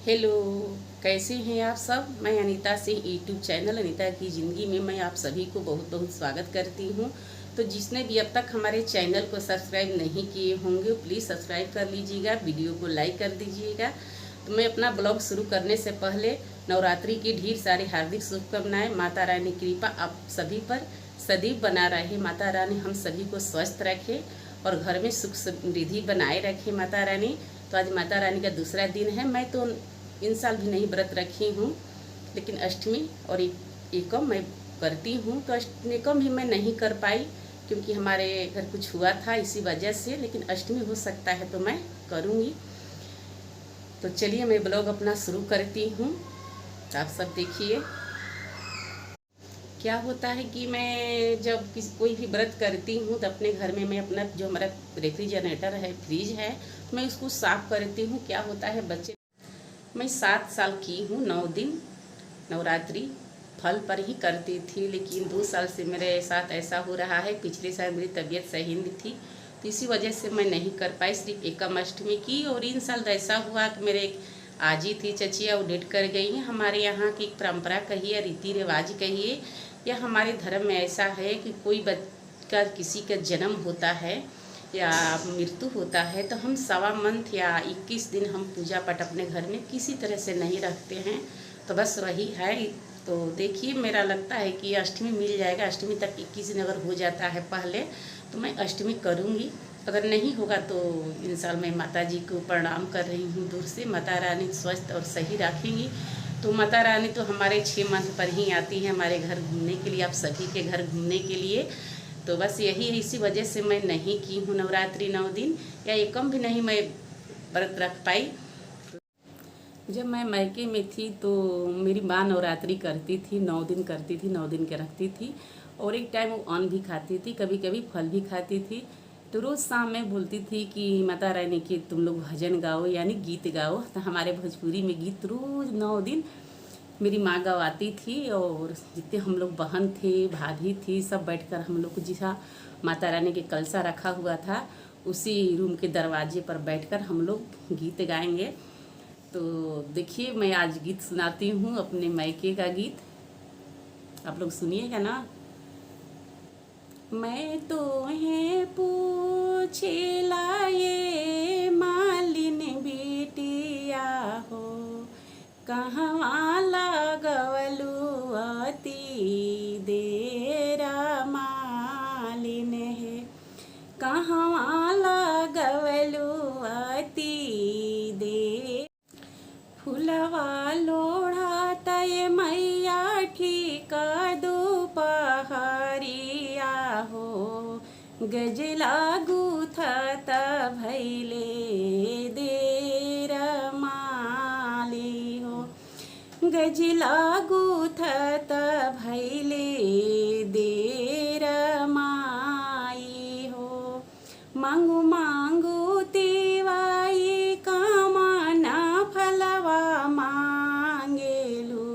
Hello, कैसे हैं आप सब। मैं अनीता से यूट्यूब चैनल अनीता की ज़िंदगी में मैं आप सभी को बहुत बहुत स्वागत करती हूँ। तो जिसने भी अब तक हमारे चैनल को सब्सक्राइब नहीं किए होंगे प्लीज़ सब्सक्राइब कर लीजिएगा, वीडियो को लाइक कर दीजिएगा। तो मैं अपना ब्लॉग शुरू करने से पहले नवरात्रि की ढेर सारी हार्दिक शुभकामनाएँ। माता रानी कृपा आप सभी पर सदैव बना रहे। माता रानी हम सभी को स्वस्थ रखे और घर में सुख समृद्धि बनाए रखे माता रानी। तो आज माता रानी का दूसरा दिन है। मैं तो इन साल भी नहीं व्रत रखी हूँ, लेकिन अष्टमी और एकम मैं करती हूँ। तो अष्टमीकम भी मैं नहीं कर पाई क्योंकि हमारे घर कुछ हुआ था इसी वजह से, लेकिन अष्टमी हो सकता है तो मैं करूँगी। तो चलिए मैं ब्लॉग अपना शुरू करती हूँ, आप सब देखिए। क्या होता है कि मैं जब कोई भी व्रत करती हूँ तो अपने घर में मैं अपना जो हमारा रेफ्रिजरेटर है, फ्रिज है, मैं उसको साफ़ करती हूँ। क्या होता है बच्चे, मैं 7 साल की हूँ, 9 दिन नवरात्रि फल पर ही करती थी, लेकिन 2 साल से मेरे साथ ऐसा हो रहा है। पिछले साल मेरी तबीयत सही नहीं थी तो इसी वजह से मैं नहीं कर पाई, सिर्फ एकम अष्टमी की। और इन साल ऐसा हुआ कि मेरे एक आजी थी चचिया, वो डेट कर गई हैं। हमारे यहाँ की परंपरा कहिए, रीति रिवाज कहिए, या हमारे धर्म में ऐसा है कि कोई का किसी का जन्म होता है या मृत्यु होता है तो हम सवा मंथ या 21 दिन हम पूजा पाठ अपने घर में किसी तरह से नहीं रखते हैं। तो बस वही है। तो देखिए मेरा लगता है कि अष्टमी मिल जाएगा। अष्टमी तक 21 दिन अगर हो जाता है पहले तो मैं अष्टमी करूँगी। अगर नहीं होगा तो इन साल मैं माता जी को प्रणाम कर रही हूँ दूर से। माता रानी स्वस्थ और सही रखेंगी। तो माता रानी तो हमारे 6 मंथ पर ही आती है हमारे घर घूमने के लिए, आप सभी के घर घूमने के लिए। तो बस यही है, इसी वजह से मैं नहीं की हूँ नवरात्रि 9 दिन, या एकम भी नहीं मैं व्रत रख पाई। जब मैं मायके में थी तो मेरी माँ नवरात्रि करती थी, 9 दिन करती थी, 9 दिन के रखती थी। और एक टाइम वो अन्न भी खाती थी, कभी कभी फल भी खाती थी। तो रोज़ शाम में बोलती थी कि माता रानी की तुम लोग भजन गाओ, यानी गीत गाओ। तो हमारे भोजपुरी में गीत रोज़ 9 दिन मेरी माँ गवाती थी। और जितने हम लोग बहन थे, भाभी थी, सब बैठकर हम लोग को जिसा माता रानी के कलसा रखा हुआ था उसी रूम के दरवाजे पर बैठकर हम लोग गीत गाएंगे। तो देखिए मैं आज गीत सुनाती हूँ, अपने मायके का गीत, आप लोग सुनिएगा ना। मैं तो है पूछेला ये मालिन बेटिया हो, कहवा लगवलू अति देरा मालिन है, कहवा लगवलू अति दे फुलवा लोढ़ा तय मैया ठीक दोपहरिया हो, गजला गुथत भैले देर माली हो, गजला गुथत भैले देर माई हो, मांगू मांगू तेवाई कामना फलवा मांगेलू,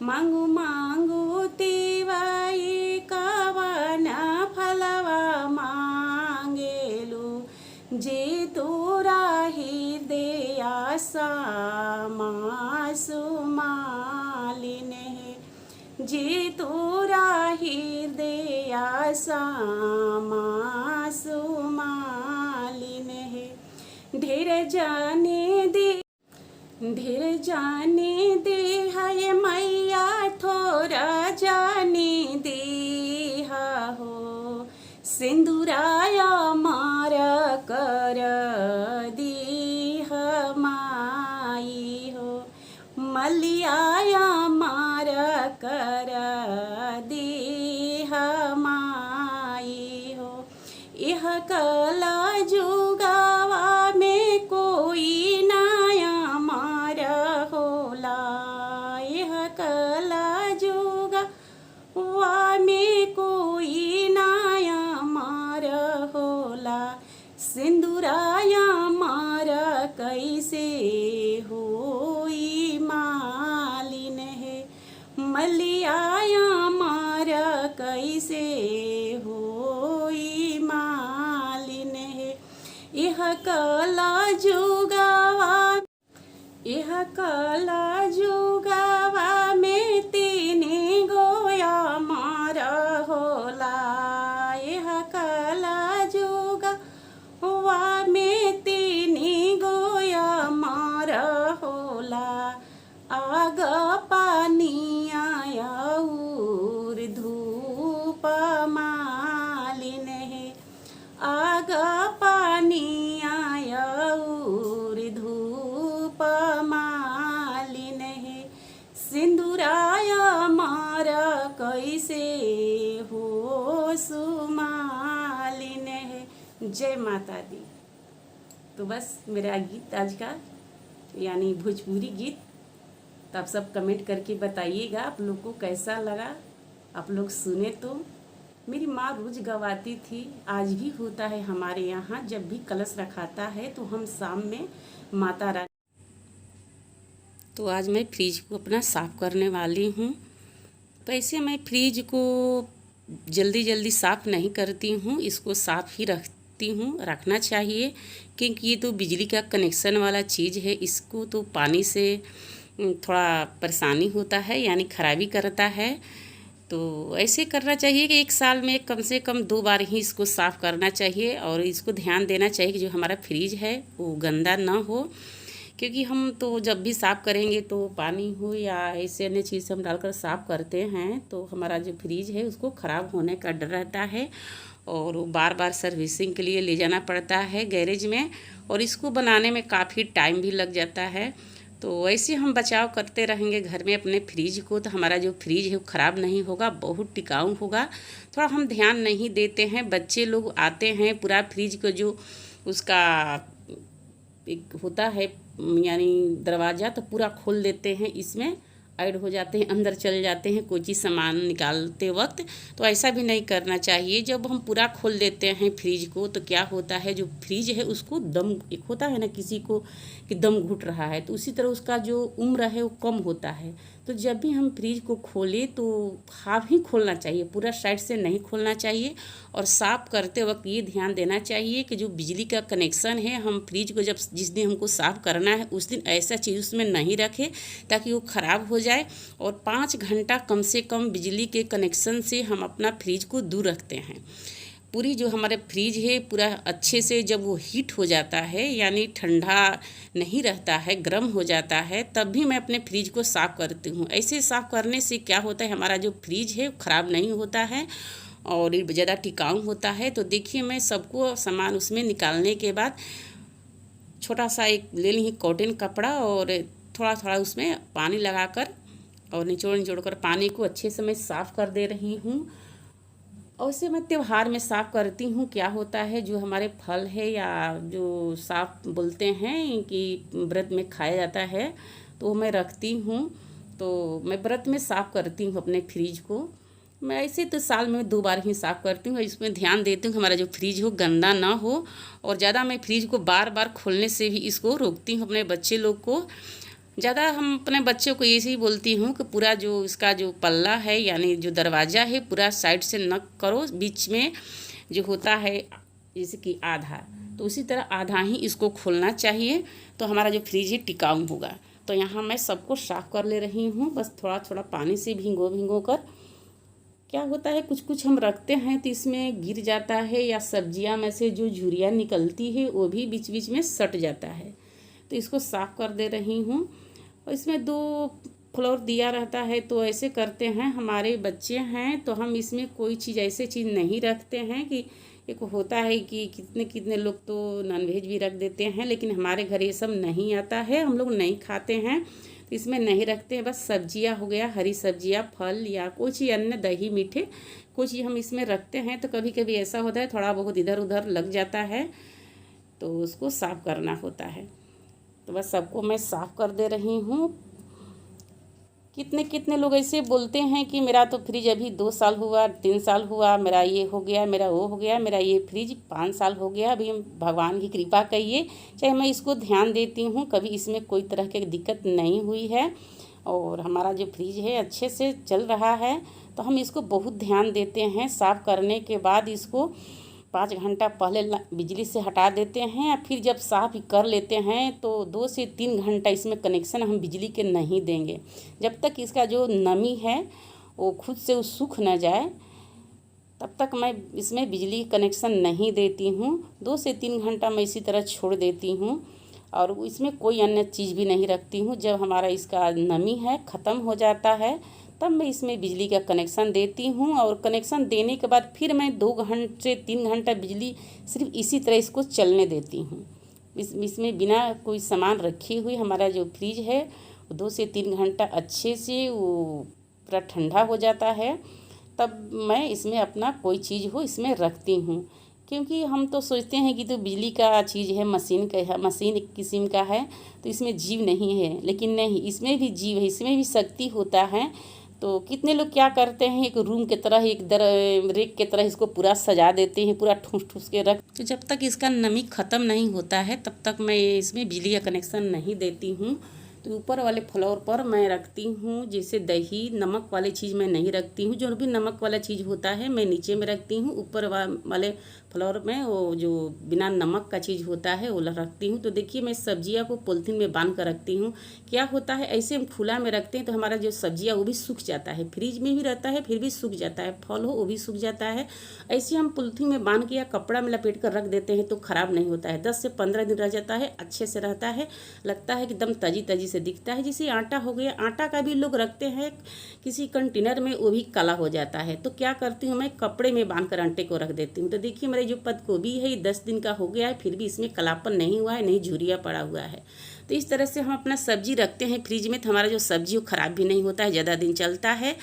मांगू मांगू तेवाई कामना फलवा मांगेलू, जे तोरा हृदय मासु मालिन है, जे तोरा हृदय मासु मालिन है, ढेर जाने दे है मैया थोड़ा जाने दे हो, सिंदूराया मार कर दीह माई हो, मलियाया मार कर दीह माई हो, यह कला जुगावा में कोई नया मार होला, यह कला जुगावा में कोई नया मार होला, सिंदूराया मार कैसे होई मालिन है, मलियाया मार कैसे होई मालिन है, यह कला जुगावा यह कला जुगावा में तीनी गोया मारा होला। यह कला जुगावा में तीनी गोया मारा होला। आग पानी आया और धूप मालिन है। आग पानी आया और धूप मालिन है। सिंदूराया मारा कैसे हो सुमालिन है। जय माता दी। तो बस मेरा गीत आज का यानी भोजपुरी गीत, तो आप सब कमेंट करके बताइएगा आप लोग को कैसा लगा। आप लोग सुने तो। मेरी माँ रोज गवाती थी, आज भी होता है हमारे यहाँ। जब भी कलश रखाता है तो हम शाम में माता रानी। तो आज मैं फ्रिज को अपना साफ़ करने वाली हूँ। तो ऐसे मैं फ्रिज को जल्दी जल्दी साफ़ नहीं करती हूँ, इसको साफ़ ही रखती हूँ। रखना चाहिए क्योंकि ये तो बिजली का कनेक्शन वाला चीज़ है। इसको तो पानी से थोड़ा परेशानी होता है, यानी खराबी करता है। तो ऐसे करना चाहिए कि एक साल में कम से कम 2 बार ही इसको साफ़ करना चाहिए। और इसको ध्यान देना चाहिए कि जो हमारा फ्रिज है वो गंदा ना हो, क्योंकि हम तो जब भी साफ़ करेंगे तो पानी हो या ऐसे अन्य चीज़ हम डालकर साफ़ करते हैं तो हमारा जो फ्रिज है उसको ख़राब होने का डर रहता है। और वो बार बार सर्विसिंग के लिए ले जाना पड़ता है गैरेज में, और इसको बनाने में काफ़ी टाइम भी लग जाता है। तो ऐसे हम बचाव करते रहेंगे घर में अपने फ्रिज को, तो हमारा जो फ्रिज है वो ख़राब नहीं होगा, बहुत टिकाऊ होगा। थोड़ा हम ध्यान नहीं देते हैं। बच्चे लोग आते हैं, पूरा फ्रिज को जो उसका एक होता है यानी दरवाज़ा, तो पूरा खोल देते हैं, इसमें ऐड हो जाते हैं, अंदर चल जाते हैं कोई चीज़ सामान निकालते वक्त। तो ऐसा भी नहीं करना चाहिए। जब हम पूरा खोल देते हैं फ्रिज को तो क्या होता है, जो फ्रिज है उसको दम, एक होता है ना किसी को कि दम घुट रहा है, तो उसी तरह उसका जो उम्र है वो कम होता है। तो जब भी हम फ्रिज को खोलें तो हाफ ही खोलना चाहिए, पूरा साइड से नहीं खोलना चाहिए। और साफ़ करते वक्त ये ध्यान देना चाहिए कि जो बिजली का कनेक्शन है, हम फ्रिज को जब जिस दिन हमको साफ़ करना है उस दिन ऐसा चीज़ उसमें नहीं रखें ताकि वो ख़राब हो जाए। और 5 घंटा कम से कम बिजली के कनेक्शन से हम अपना फ्रिज को दूर रखते हैं। पूरी जो हमारे फ्रिज है पूरा अच्छे से जब वो हीट हो जाता है, यानी ठंडा नहीं रहता है, गर्म हो जाता है, तब भी मैं अपने फ्रिज को साफ़ करती हूँ। ऐसे साफ़ करने से क्या होता है, हमारा जो फ्रिज है ख़राब नहीं होता है और ज़्यादा टिकाऊ होता है। तो देखिए मैं सबको सामान उसमें निकालने के बाद छोटा सा एक ले ली कॉटन कपड़ा और थोड़ा थोड़ा उसमें पानी लगाकर और निचोड़ कर पानी को अच्छे से मैं साफ़ कर दे रही हूँ। और इसे मैं त्योहार में साफ़ करती हूँ। क्या होता है, जो हमारे फल है या जो साफ़ बोलते हैं कि व्रत में खाया जाता है, तो मैं रखती हूँ। तो मैं व्रत में साफ़ करती हूँ अपने फ्रिज को। मैं ऐसे तो साल में 2 बार ही साफ़ करती हूँ। इसमें ध्यान देती हूँ हमारा जो फ्रिज हो गंदा ना हो। और ज़्यादा मैं फ्रिज को बार बार खोलने से भी इसको रोकती हूँ। अपने बच्चे लोग को ज़्यादा हम अपने बच्चों को ऐसे ही बोलती हूँ कि पूरा जो इसका जो पल्ला है यानी जो दरवाज़ा है पूरा साइड से न करो, बीच में जो होता है जैसे कि आधा, तो उसी तरह आधा ही इसको खोलना चाहिए। तो हमारा जो फ्रिज है टिकाऊ होगा। तो यहाँ मैं सबको साफ़ कर ले रही हूँ, बस थोड़ा थोड़ा पानी से भिगो कर। क्या होता है, कुछ कुछ हम रखते हैं तो इसमें गिर जाता है, या सब्जियाँ में से जो झुर्रियाँ निकलती है वो भी बीच बीच में सट जाता है। तो इसको साफ़ कर दे रही हूँ। और इसमें 2 फ्लोर दिया रहता है, तो ऐसे करते हैं। हमारे बच्चे हैं तो हम इसमें कोई चीज़ ऐसे चीज़ नहीं रखते हैं कि एक होता है कि कितने कितने लोग तो नॉनवेज भी रख देते हैं, लेकिन हमारे घर ये सब नहीं आता है, हम लोग नहीं खाते हैं, तो इसमें नहीं रखते हैं। बस सब्जियां हो गया, हरी सब्जियां, फल या कुछ अन्य दही मीठे कुछ ही हम इसमें रखते हैं। तो कभी कभी ऐसा होता है थोड़ा बहुत इधर उधर लग जाता है, तो उसको साफ़ करना होता है। तो बस सबको मैं साफ़ कर दे रही हूँ। कितने कितने लोग ऐसे बोलते हैं कि मेरा तो फ्रिज अभी 2 साल हुआ, 3 साल हुआ, मेरा ये हो गया, मेरा वो हो गया, मेरा ये फ्रिज 5 साल हो गया। अभी भगवान की कृपा कहिए, चाहे मैं इसको ध्यान देती हूँ, कभी इसमें कोई तरह की दिक्कत नहीं हुई है। और हमारा जो फ्रिज है अच्छे से चल रहा है। तो हम इसको बहुत ध्यान देते हैं। साफ़ करने के बाद इसको 5 घंटा पहले बिजली से हटा देते हैं, फिर जब साफ़ कर लेते हैं तो 2 से 3 घंटा इसमें कनेक्शन हम बिजली के नहीं देंगे। जब तक इसका जो नमी है वो खुद से वो सूख न जाए तब तक मैं इसमें बिजली कनेक्शन नहीं देती हूँ। 2 से 3 घंटा मैं इसी तरह छोड़ देती हूँ और इसमें कोई अन्य चीज़ भी नहीं रखती हूँ। जब हमारा इसका नमी है ख़त्म हो जाता है तब मैं इसमें बिजली का कनेक्शन देती हूँ और कनेक्शन देने के बाद फिर मैं 2 घंटे से 3 घंटा बिजली सिर्फ इसी तरह इसको चलने देती हूँ। इसमें बिना कोई सामान रखी हुई हमारा जो फ्रिज है 2 से 3 घंटा अच्छे से वो पूरा ठंडा हो जाता है, तब मैं इसमें अपना कोई चीज़ हो इसमें रखती हूँ। क्योंकि हम तो सोचते हैं कि तो बिजली का चीज़ है, मशीन का है, मशीन एक किस्म का है तो इसमें जीव नहीं है, लेकिन नहीं, इसमें भी जीव है, इसमें भी शक्ति होता है। तो कितने लोग क्या करते हैं, एक रूम की तरह, एक रेक की तरह इसको पूरा सजा देते हैं, पूरा ठूस ठूस के रख। तो जब तक इसका नमी ख़त्म नहीं होता है तब तक मैं इसमें बिजली का कनेक्शन नहीं देती हूँ। तो ऊपर वाले फ्लोर पर मैं रखती हूँ, जैसे दही, नमक वाली चीज़ मैं नहीं रखती हूँ। जो भी नमक वाला चीज़ होता है मैं नीचे में रखती हूँ, ऊपर वाले फ्लोर में वो जो बिना नमक का चीज़ होता है वो रखती हूँ। तो देखिए मैं सब्जियाँ को पॉलीथीन में बांध कर रखती हूँ। क्या होता है, ऐसे हम खुला में रखते हैं तो हमारा जो सब्जियाँ वो भी सूख जाता है, फ्रिज में भी रहता है फिर भी सूख जाता है, फल हो वो भी सूख जाता है। ऐसे हम पॉलीथीन में बांध के या कपड़ा में लपेट कर रख देते हैं तो ख़राब नहीं होता है, 10 से 15 दिन रह जाता है, अच्छे से रहता है, लगता है कि एकदम ताजी ताजी से दिखता है। जैसे आटा हो गया, आटा का भी लोग रखते हैं किसी कंटेनर में, वो भी काला हो जाता है। तो क्या करती हूँ, मैं कपड़े में बांध कर आटे को रख देती हूँ। तो देखिए मेरे जो पत्ता गोभी है ये 10 दिन का हो गया है, फिर भी इसमें कालापन नहीं हुआ है, नहीं झुरिया पड़ा हुआ है। तो इस तरह से हम अपना सब्जी रखते हैं फ्रिज में तो हमारा जो सब्जी वो ख़राब भी नहीं होता है, ज़्यादा दिन चलता है।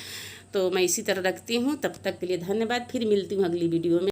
तो मैं इसी तरह रखती हूँ। तब तक के लिए धन्यवाद, फिर मिलती हूँ अगली वीडियो में।